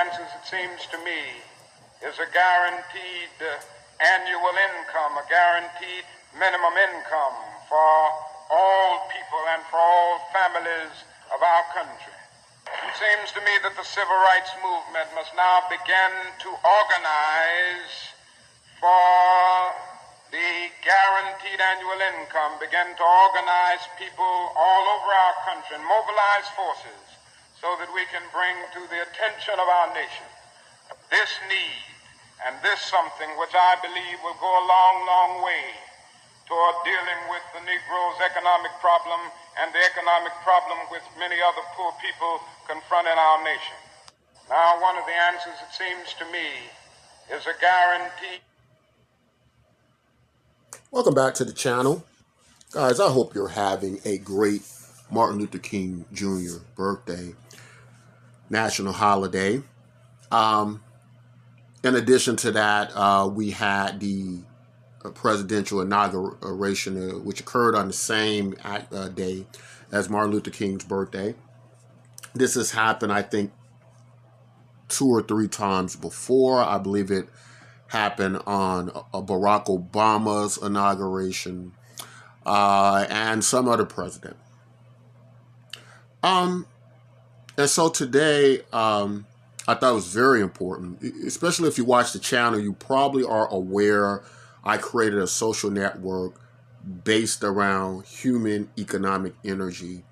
answers, it seems to me, is a guaranteed annual income, a guaranteed minimum income for all people and for all families of our country. It seems to me that the civil rights movement must now begin to organize for the guaranteed annual income, begin to organize people all over our country and mobilize forces so that we can bring to the attention of our nation this need and this something which I believe will go a long, long way toward dealing with the Negro's economic problem and the economic problem with many other poor people confronting our nation. Now, one of the answers, it seems to me, is a guarantee. Welcome back to the channel. Guys, I hope you're having a great Martin Luther King Jr. birthday, national holiday. In addition to that, we had the presidential inauguration, which occurred on the same day as Martin Luther King's birthday. This has happened, I think, 2 or 3 times before. I believe it happened on Barack Obama's inauguration and some other president. And so today, I thought it was very important, especially if you watch the channel, you probably are aware I created a social network based around human economic energy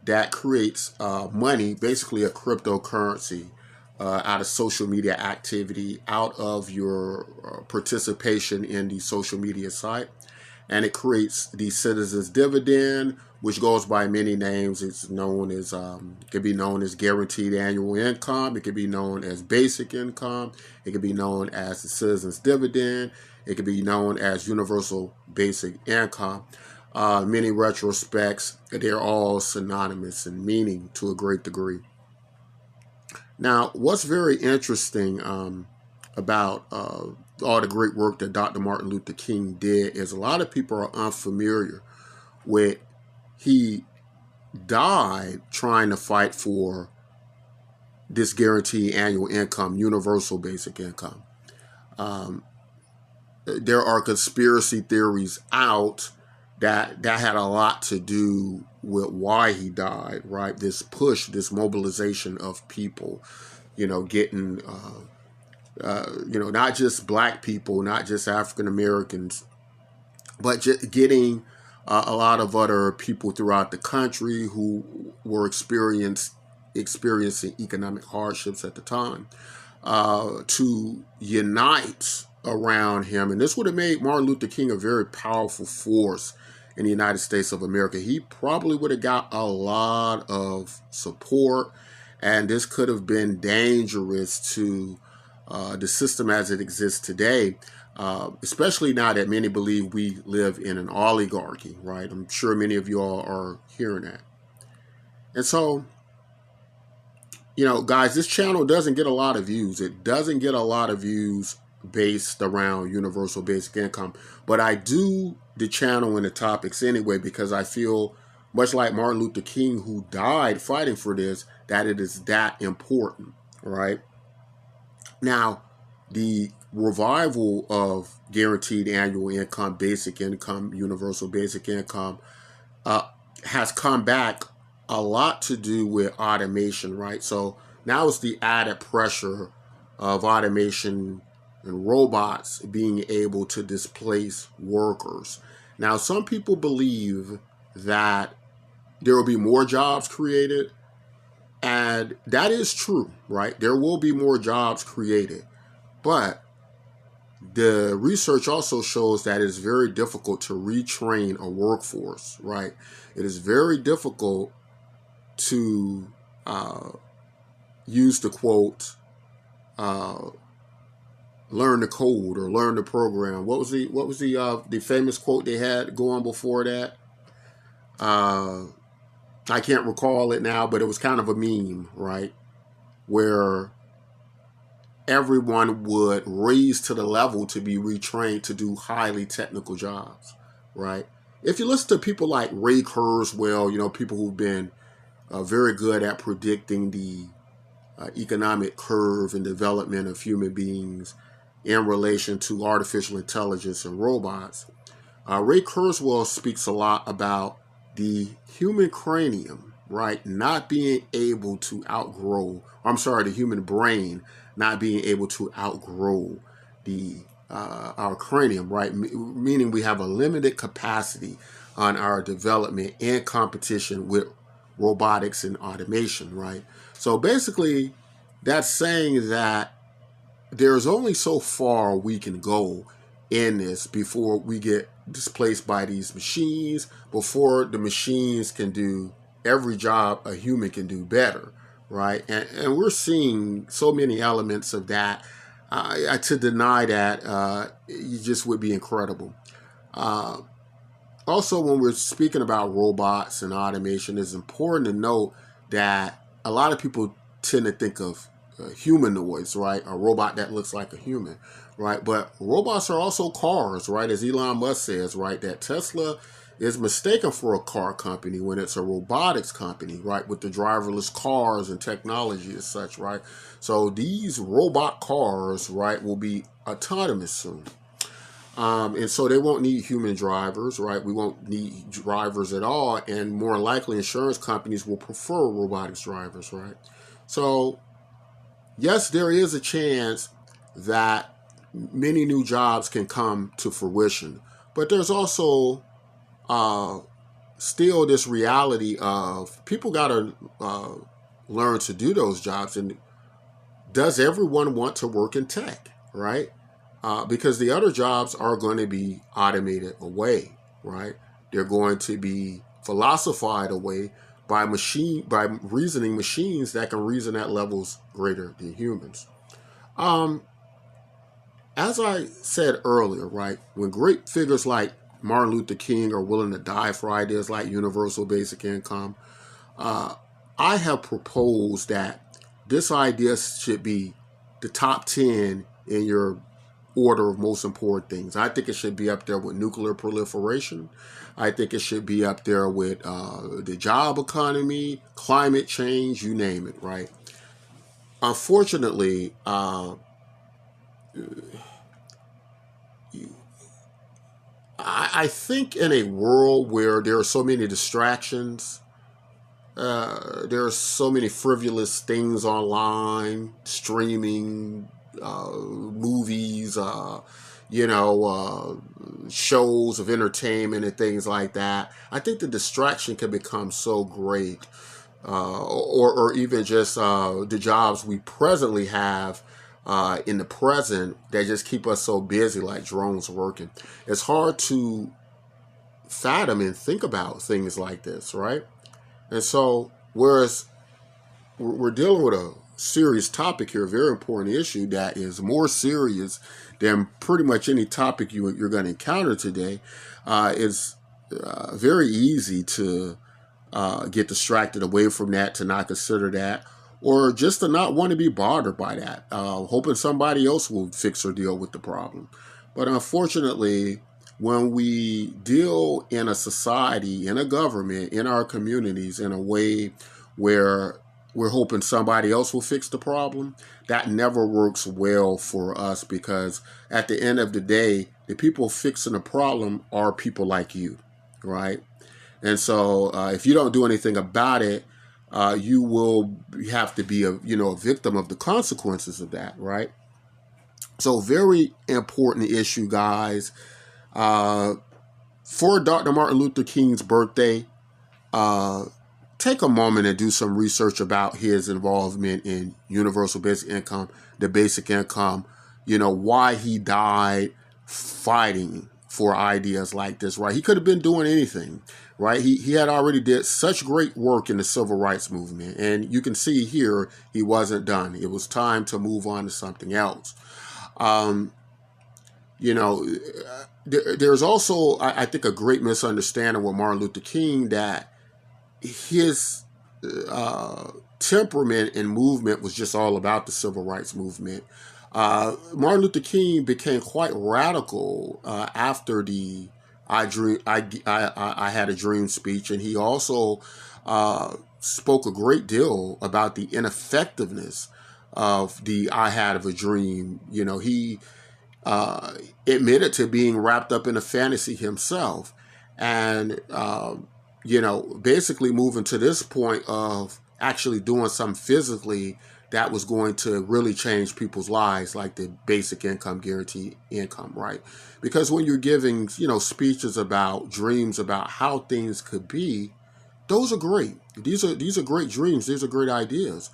that creates money, basically a cryptocurrency, out of social media activity, out of your participation in the social media site. And it creates the citizens dividend, which goes by many names. It's known as, it can be known as guaranteed annual income. It can be known as basic income. It can be known as the citizens dividend. It can be known as universal basic income. Many retrospects, they're all synonymous in meaning to a great degree. Now, what's very interesting about all the great work that Dr. Martin Luther King did is a lot of people are unfamiliar with he died trying to fight for this guaranteed annual income, universal basic income. There are conspiracy theories out that had a lot to do with why he died, right? This push, this mobilization of people, getting, not just black people, not just African Americans, but just getting a lot of other people throughout the country who were experiencing economic hardships at the time, to unite around him. And this would have made Martin Luther King a very powerful force in the United States of America. He probably would have got a lot of support, and this could have been dangerous to the system as it exists today, especially now that many believe we live in an oligarchy, right? I'm sure many of you all are hearing that. And so, guys, this channel doesn't get a lot of views. It doesn't get a lot of views based around universal basic income, but I do the channel and the topics anyway because I feel, much like Martin Luther King, who died fighting for this, that it is that important, right? Now, the revival of guaranteed annual income, basic income, universal basic income has come back a lot to do with automation, right? So now it's the added pressure of automation and robots being able to displace workers. Now, some people believe that there will be more jobs created, and that is true, right? There will be more jobs created, but the research also shows that it is very difficult to retrain a workforce, right? It is very difficult to use the quote, learn the code or learn the program. What was the famous quote they had going before that? I can't recall it now, but it was kind of a meme, right? Where everyone would raise to the level to be retrained to do highly technical jobs, right? If you listen to people like Ray Kurzweil, people who've been very good at predicting the economic curve and development of human beings in relation to artificial intelligence and robots. Ray Kurzweil speaks a lot about the human cranium, right, not being able to outgrow, I'm sorry, the human brain not being able to outgrow the our cranium, right, meaning we have a limited capacity on our development and competition with robotics and automation, right? So basically, that's saying that there's only so far we can go in this before we get displaced by these machines, before the machines can do every job a human can do better, right? And we're seeing so many elements of that. To deny that, you just would be incredible. Uh, Also, when we're speaking about robots and automation, it's important to note that a lot of people tend to think of humanoids, right? A robot that looks like a human, right? But robots are also cars, right? As Elon Musk says, right? That Tesla is mistaken for a car company when it's a robotics company, right? With the driverless cars and technology as such, right? So these robot cars, right, will be autonomous soon. And so they won't need human drivers, right? We won't need drivers at all. And more likely, insurance companies will prefer robotics drivers, right? So, yes, there is a chance that many new jobs can come to fruition. But there's also uh, still this reality of people got to learn to do those jobs. And does everyone want to work in tech, right? Because the other jobs are going to be automated away, right? They're going to be philosophized away by reasoning machines that can reason at levels greater than humans. Um, as I said earlier, right, when great figures like Martin Luther King are willing to die for ideas like universal basic income, uh, I have proposed that this idea should be the top 10 in your order of most important things. I think it should be up there with nuclear proliferation. I think it should be up there with the job economy, climate change, you name it, right? Unfortunately, I think in a world where there are so many distractions, there are so many frivolous things online, streaming, movies, shows of entertainment and things like that. I think the distraction can become so great, or even just the jobs we presently have in the present that just keep us so busy, like drones working. It's hard to fathom and think about things like this, right? And so, whereas we're dealing with a serious topic here, a very important issue that is more serious than pretty much any topic you're going to encounter today, it's very easy to get distracted away from that, to not consider that, or just to not want to be bothered by that, hoping somebody else will fix or deal with the problem. But unfortunately, when we deal in a society, in a government, in our communities in a way where we're hoping somebody else will fix the problem, that never works well for us, because at the end of the day, the people fixing the problem are people like you, right? And so if you don't do anything about it, you will have to be a victim of the consequences of that, right? So very important issue, guys. For Dr. Martin Luther King's birthday, uh, take a moment and do some research about his involvement in universal basic income, the basic income, why he died fighting for ideas like this, right? He could have been doing anything, right? He had already did such great work in the civil rights movement. And you can see here, he wasn't done. It was time to move on to something else. Um, you know, there's also, I think, a great misunderstanding with Martin Luther King that his uh, temperament and movement was just all about the civil rights movement. Martin Luther King became quite radical after I had a dream speech, and he also spoke a great deal about the ineffectiveness of the I Had of a Dream. You know, he admitted to being wrapped up in a fantasy himself, and you know, basically moving to this point of actually doing something physically that was going to really change people's lives, like the basic income, guaranteed income, right? Because when you're giving, you know, speeches about dreams about how things could be, those are great. These are great dreams. These are great ideas,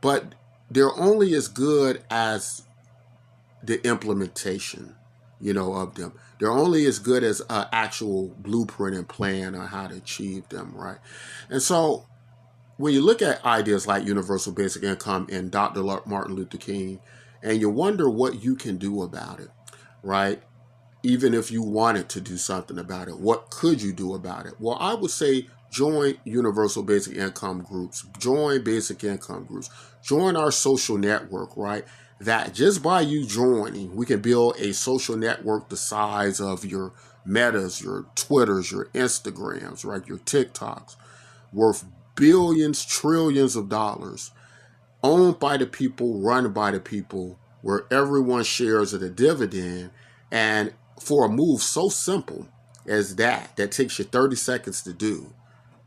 but they're only as good as the implementation, you know, of them. They're only as good as an actual blueprint and plan on how to achieve them, right? And so when you look at ideas like universal basic income and Dr. Martin Luther King, and you wonder what you can do about it, right? Even if you wanted to do something about it, what could you do about it? Well, I would say join universal basic income groups, join basic income groups, join our social network, right? That just by you joining, we can build a social network the size of your Metas, your Twitters, your Instagrams, right? Your TikToks, worth billions, trillions of dollars, owned by the people, run by the people, where everyone shares at a dividend. And for a move so simple as that takes you 30 seconds to do,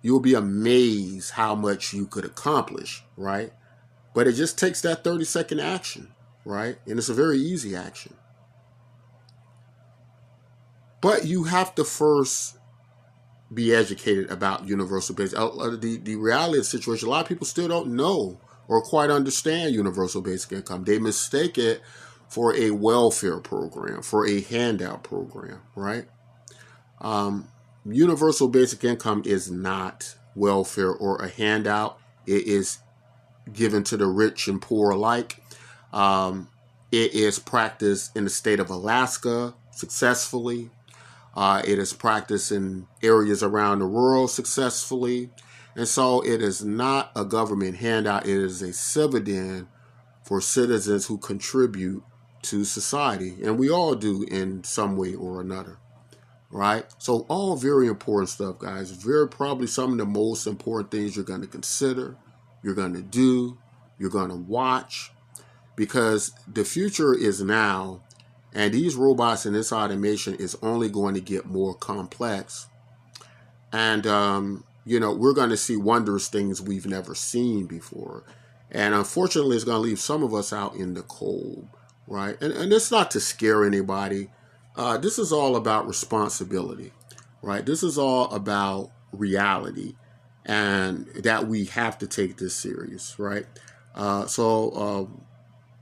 you'll be amazed how much you could accomplish, right? But it just takes that 30-second action, right? And it's a very easy action. But you have to first be educated about universal basic. The reality of the situation, a lot of people still don't know or quite understand universal basic income. They mistake it for a welfare program, for a handout program, right? Universal basic income is not welfare or a handout. It is given to the rich and poor alike. It is practiced in the state of Alaska successfully. It is practiced in areas around the world successfully. And so it is not a government handout. It is a dividend for citizens who contribute to society. And we all do in some way or another, right? So all very important stuff, guys. Very probably some of the most important things you're going to consider, you're going to do, you're going to watch, because the future is now. And these robots and this automation is only going to get more complex. And, you know, we're going to see wondrous things we've never seen before. And unfortunately, it's going to leave some of us out in the cold, right? And it's not to scare anybody. This is all about responsibility, right? This is all about reality, and that we have to take this serious, right?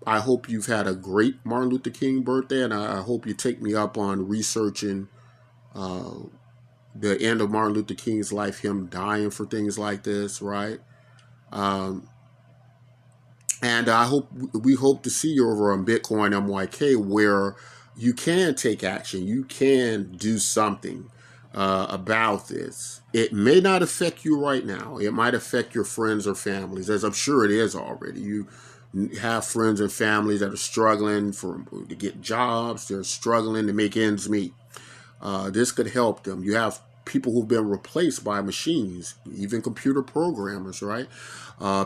I hope you've had a great Martin Luther King birthday, and I hope you take me up on researching the end of Martin Luther King's life, him dying for things like this, right? And we hope to see you over on Bitcoin MYK, where you can take action. You can do something about this. It may not affect you right now. It might affect your friends or families, as I'm sure it is already. You have friends and families that are struggling to get jobs. They're struggling to make ends meet. This could help them. You have people who've been replaced by machines, even computer programmers, right?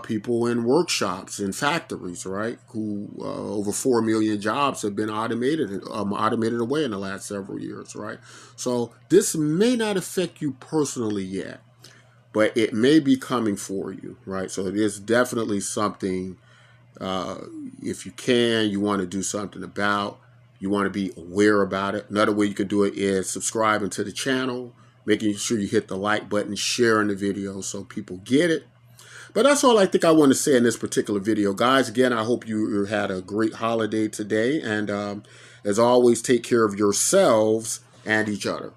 People in workshops and factories, right? Who over 4 million jobs have been automated away in the last several years, right? So this may not affect you personally yet, but it may be coming for you, right? So it is definitely something. If you want to do something about, you want to be aware about it. Another way you can do it is subscribing to the channel, making sure you hit the like button, sharing the video so people get it. But that's all I think I want to say in this particular video, guys. Again, I hope you had a great holiday today. And as always, take care of yourselves and each other.